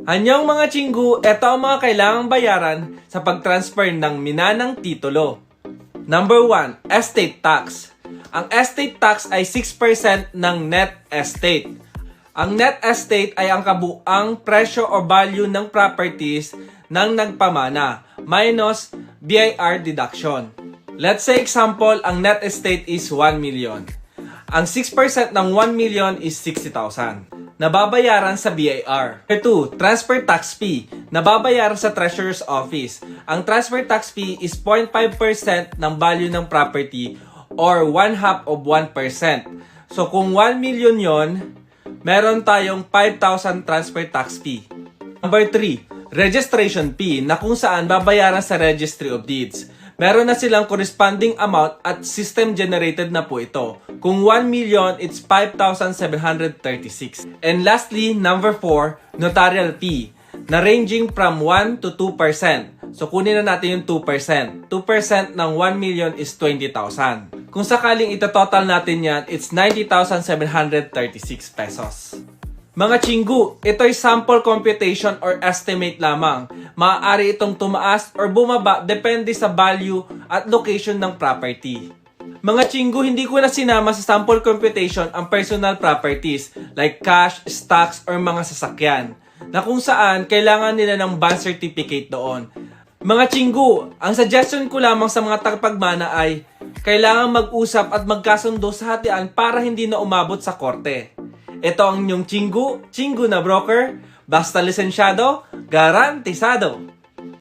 Anyong mga chinggu, ito ang mga kailangang bayaran sa pag-transfer ng minanang titulo. Number 1, estate tax. Ang estate tax ay 6% ng net estate. Ang net estate ay ang kabuang presyo o value ng properties ng nagpamana minus BIR deduction. Let's say example, ang net estate is 1 million. Ang 6% ng 1 million is 60,000. Nababayaran sa BIR. Number 2, transfer tax fee. Nababayaran sa Treasurer's Office. Ang transfer tax fee is 0.5% ng value ng property or 1/2 of 1%. So kung 1 million yon, meron tayong 5,000 transfer tax fee. Number 3, registration fee na kung saan babayaran sa Registry of Deeds. Meron na silang corresponding amount at system generated na po ito. Kung 1 million, it's 5,736. And lastly, number 4, notarial fee na ranging from 1 to 2%. So kunin na natin yung 2%. 2% ng 1 million is 20,000. Kung sakaling ito-total natin yan, it's 90,736 pesos. Mga chinggu, ito'y sample computation or estimate lamang. Maaari itong tumaas or bumaba depende sa value at location ng property. Mga chinggu, hindi ko na sinama sa sample computation ang personal properties like cash, stocks, or mga sasakyan na kung saan kailangan nila ng bond certificate doon. Mga chinggu, ang suggestion ko lamang sa mga tagapagmana ay kailangan mag-usap at magkasundo sa hatian para hindi na umabot sa korte. Ito ang inyong chinggu na broker, basta lisensyado, garantisado.